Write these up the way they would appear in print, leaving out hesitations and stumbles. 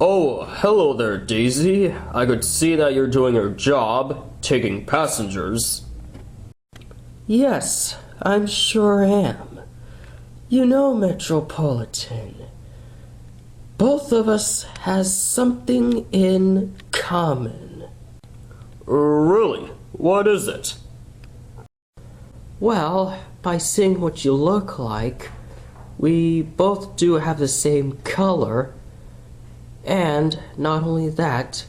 Oh, hello there, Daisy. I could see that you're doing your job, taking passengers. Yes, I'm sure am. You know, Metropolitan, both of us has something in common. Really? What is it? Well, by seeing what you look like, we both do have the same color, and not only that,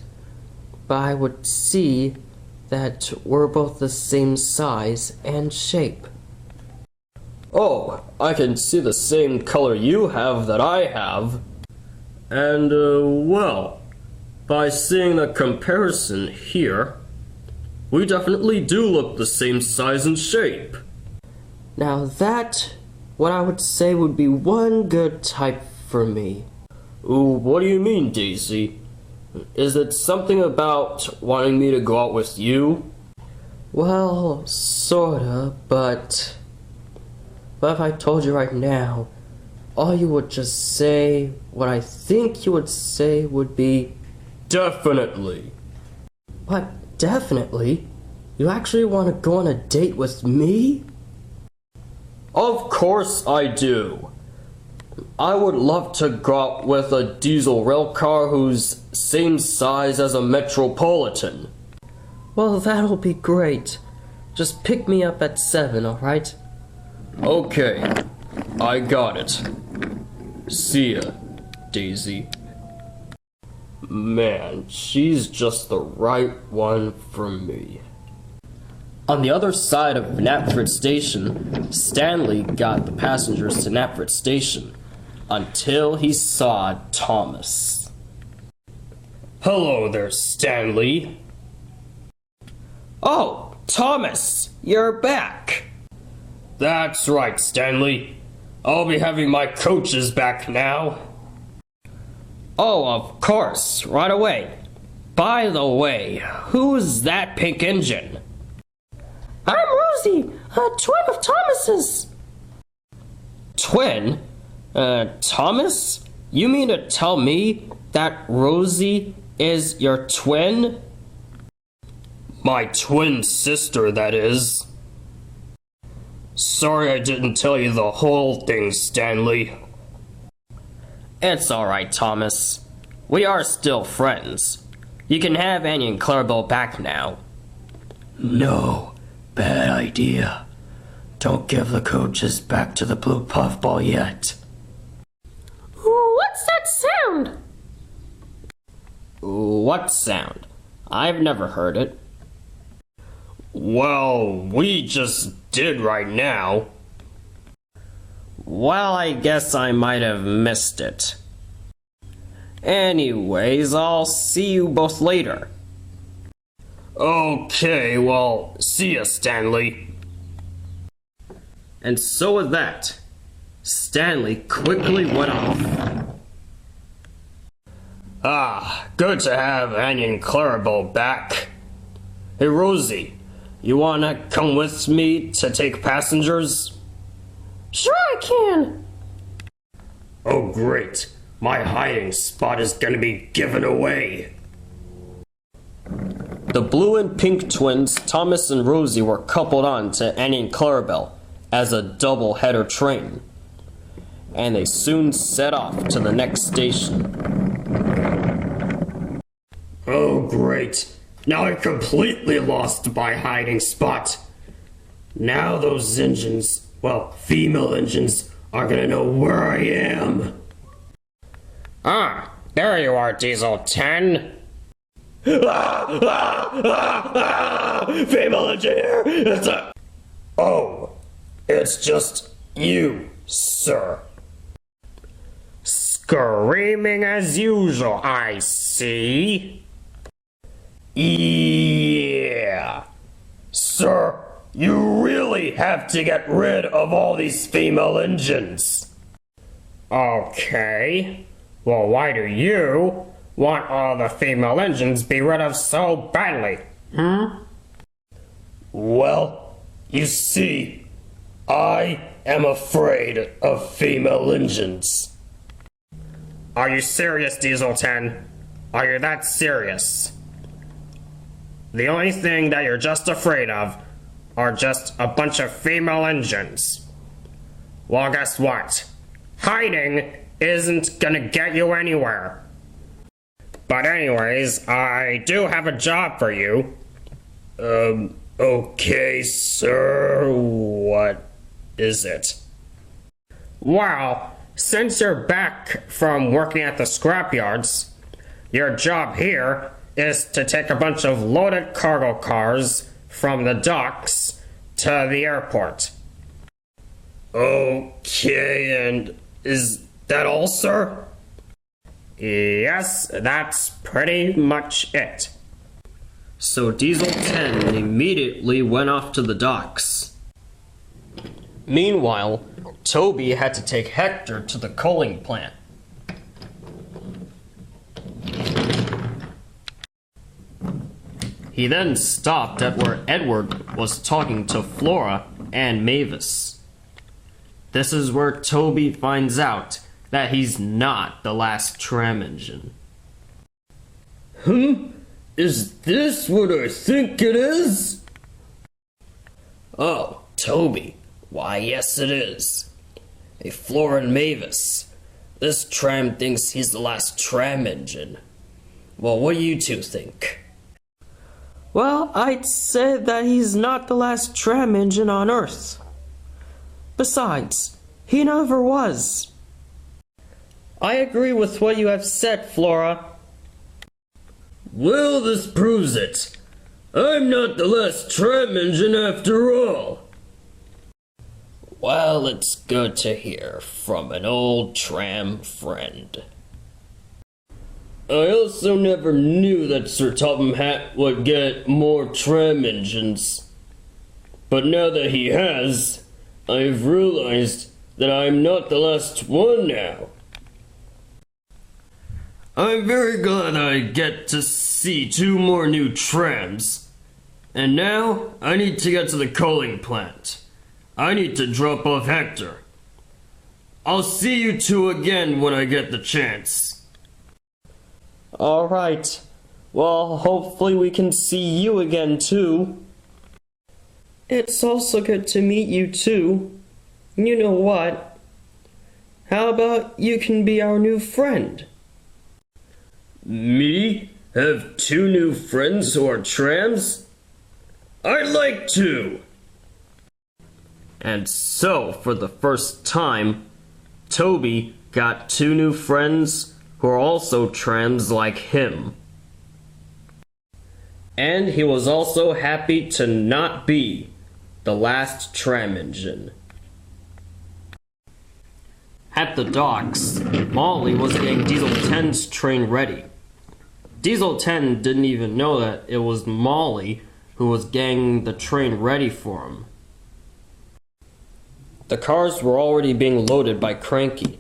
but I would see that we're both the same size and shape. Oh, I can see the same color you have that I have. And, well, by seeing the comparison here, we definitely do look the same size and shape. Now that, what I would say would be one good type for me. Ooh, what do you mean, Daisy? Is it something about wanting me to go out with you? Well, sorta, but if I told you right now, all you would just say, what I think you would say would be, Definitely. What, definitely? You actually want to go on a date with me? Of course I do. I would love to go out with a diesel rail car who's same size as a Metropolitan. Well, that'll be great. Just pick me up at 7, alright? Okay, I got it. See ya, Daisy. Man, she's just the right one for me. On the other side of Knapford Station, Stanley got the passengers to Knapford Station until he saw Thomas. Hello there, Stanley. Oh, Thomas, you're back. That's right, Stanley. I'll be having my coaches back now. Oh, of course, right away. By the way, who's that pink engine? I'm Rosie, a twin of Thomas's. Twin? Thomas? You mean to tell me that Rosie is your twin? My twin sister, that is. Sorry I didn't tell you the whole thing, Stanley. It's alright, Thomas. We are still friends. You can have Annie and Clarabelle back now. No, bad idea. Don't give the coaches back to the blue puffball yet. What's that sound? What sound? I've never heard it. Well, we just did right now. Well, I guess I might have missed it. Anyways, I'll see you both later. Okay, well, see ya, Stanley. And so with that, Stanley quickly went off. Ah, good to have Annie and Clarabelle back. Hey, Rosie, you wanna come with me to take passengers? Sure I can. Oh, great. My hiding spot is gonna be given away. The blue and pink twins, Thomas and Rosie, were coupled on to Annie and Clarabelle as a double-header train, and they soon set off to the next station. Oh, great. Now I completely lost my hiding spot. Now those engines, well, female engines, are gonna know where I am. Ah, there you are, Diesel 10. Female engineer! Oh, it's just you, sir. Screaming as usual, I see. Yeah. Sir, you really have to get rid of all these female engines. Okay. Well, why do you want all the female engines be rid of so badly? Well, you see, I am afraid of female engines. Are you serious, Diesel 10? Are you that serious? The only thing that you're just afraid of are just a bunch of female engines. Well, guess what? Hiding isn't gonna get you anywhere. But anyways, I do have a job for you. Okay, sir. What is it? Well, since you're back from working at the scrapyards, your job here is to take a bunch of loaded cargo cars from the docks to the airport. Okay, and is that all, sir? Yes, that's pretty much it. So Diesel 10 immediately went off to the docks. Meanwhile, Toby had to take Hector to the coaling plant. He then stopped at where Edward was talking to Flora and Mavis. This is where Toby finds out that he's not the last tram engine. Is this what I think it is? Oh, Toby. Why, yes it is. Hey, Flora and Mavis. This tram thinks he's the last tram engine. Well, what do you two think? Well, I'd say that he's not the last tram engine on Earth. Besides, he never was. I agree with what you have said, Flora. Well, this proves it. I'm not the last tram engine after all. Well, it's good to hear from an old tram friend. I also never knew that Sir Topham Hatt would get more tram engines. But now that he has, I've realized that I'm not the last one now. I'm very glad I get to see 2 more new trams. And now, I need to get to the coaling plant. I need to drop off Hector. I'll see you 2 again when I get the chance. Alright. Well, hopefully we can see you again, too. It's also good to meet you, too. You know what? How about you can be our new friend? Me? Have 2 new friends who are trams? I'd like to! And so, for the first time, Toby got 2 new friends who are also trams like him. And he was also happy to not be the last tram engine. At the docks, Molly was getting Diesel 10's train ready. Diesel 10 didn't even know that it was Molly who was getting the train ready for him. The cars were already being loaded by Cranky,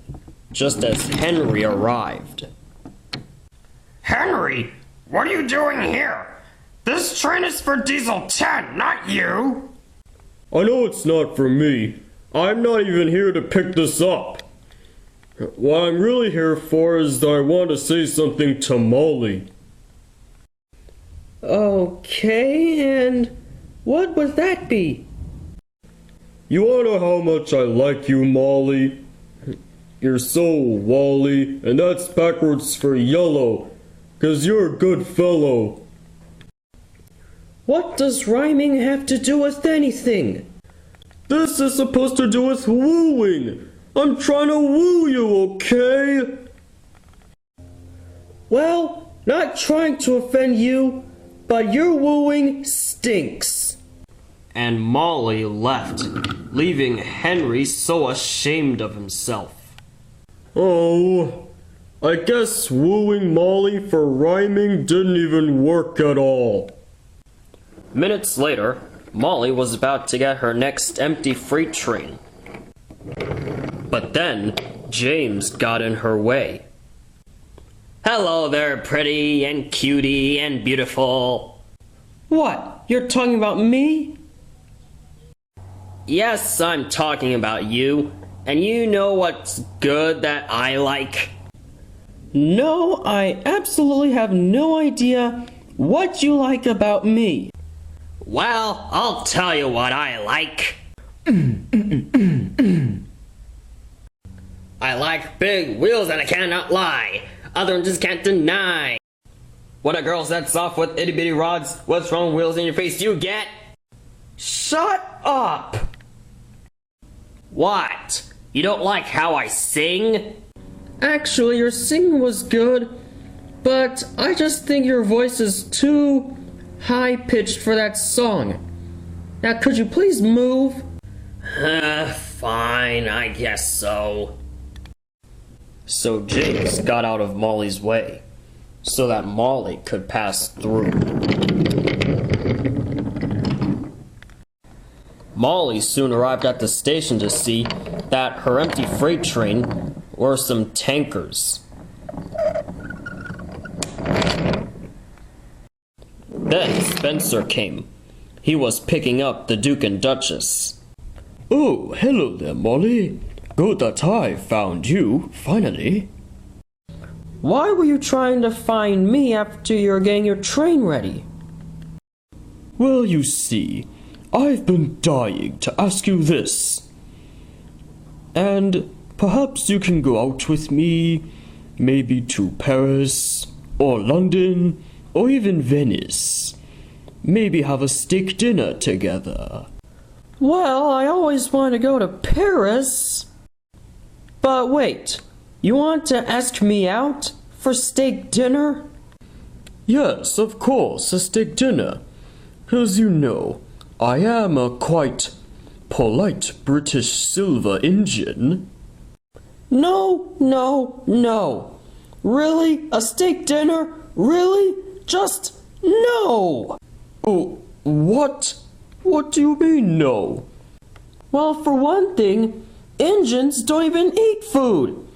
just as Henry arrived. Henry, what are you doing here? This train is for Diesel 10, not you! I know it's not for me. I'm not even here to pick this up. What I'm really here for is that I want to say something to Molly. Okay, and what would that be? You wanna know how much I like you, Molly? You're so Wally, and that's backwards for yellow, 'cause you're a good fellow. What does rhyming have to do with anything? This is supposed to do with wooing. I'm trying to woo you, okay? Well, not trying to offend you, but your wooing stinks. And Molly left, leaving Henry so ashamed of himself. Oh, I guess wooing Molly for rhyming didn't even work at all. Minutes later, Molly was about to get her next empty freight train. But then, James got in her way. Hello there, pretty and cutie and beautiful. What? You're talking about me? Yes, I'm talking about you. And you know what's good that I like? No, I absolutely have no idea what you like about me. Well, I'll tell you what I like. I like big wheels and I cannot lie. Other just can't deny. When a girl sets off with itty bitty rods, what's wrong wheels in your face you get? Shut up! What? You don't like how I sing? Actually, your singing was good, but I just think your voice is too high-pitched for that song. Now, could you please move? Fine, I guess so. So James got out of Molly's way, so that Molly could pass through. Molly soon arrived at the station to see that her empty freight train were some tankers. Then Spencer came. He was picking up the Duke and Duchess. Oh, hello there, Molly. Good that I found you, finally. Why were you trying to find me after you were getting your train ready? Well, you see, I've been dying to ask you this. And perhaps you can go out with me, maybe to Paris, or London, or even Venice. Maybe have a steak dinner together. Well, I always want to go to Paris. But wait, you want to ask me out for steak dinner? Yes, of course, a steak dinner. As you know, I am a quite polite British silver engine. No, no, no. Really? A steak dinner? Really? Just no! Oh, what? What do you mean, no? Well, for one thing, engines don't even eat food.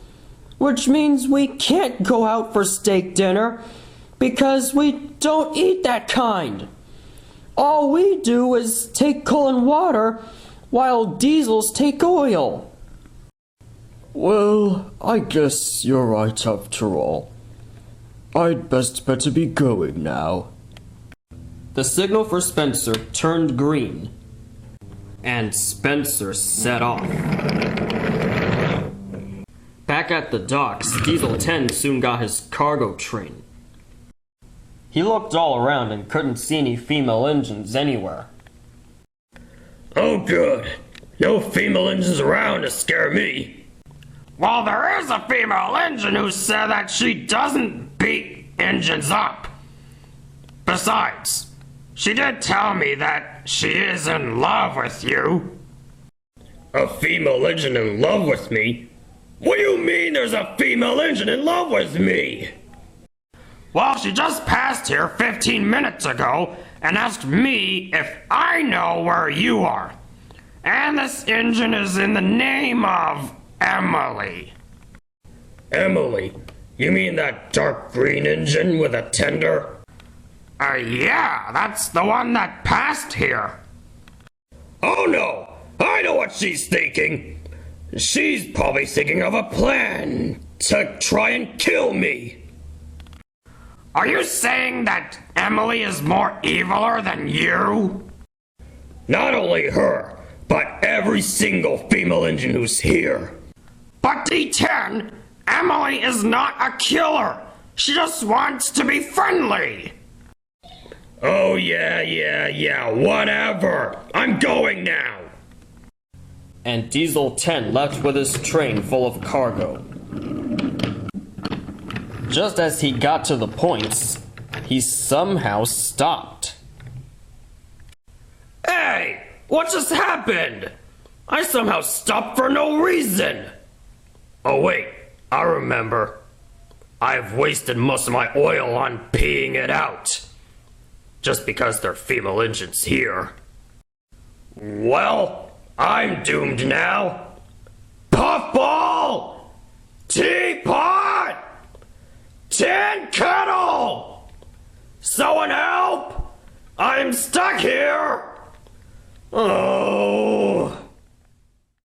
Which means we can't go out for steak dinner because we don't eat that kind. All we do is take coal and water while diesels take oil. Well, I guess you're right after all. I'd better be going now. The signal for Spencer turned green, and Spencer set off. Back at the docks, Diesel 10 soon got his cargo train. He looked all around and couldn't see any female engines anywhere. Oh good, no female engines around to scare me. Well, there is a female engine who said that she doesn't beat engines up. Besides, she did tell me that she is in love with you. A female engine in love with me? What do you mean there's a female engine in love with me? Well, she just passed here 15 minutes ago and asked me if I know where you are. And this engine is in the name of Emily. Emily? You mean that dark green engine with a tender? Yeah, that's the one that passed here. Oh no! I know what she's thinking. She's probably thinking of a plan to try and kill me. Are you saying that Emily is more eviler than you? Not only her, but every single female engine who's here. But D10, Emily is not a killer. She just wants to be friendly. Oh yeah, whatever. I'm going now. And Diesel 10 left with his train full of cargo. Just as he got to the points, he somehow stopped. Hey, what just happened? I somehow stopped for no reason. Oh wait, I remember. I've wasted most of my oil on peeing it out. Just because there are female engines here. Well, I'm doomed now. Puffball! Teapot! Tin kettle! Someone help! I'm stuck here! Oh.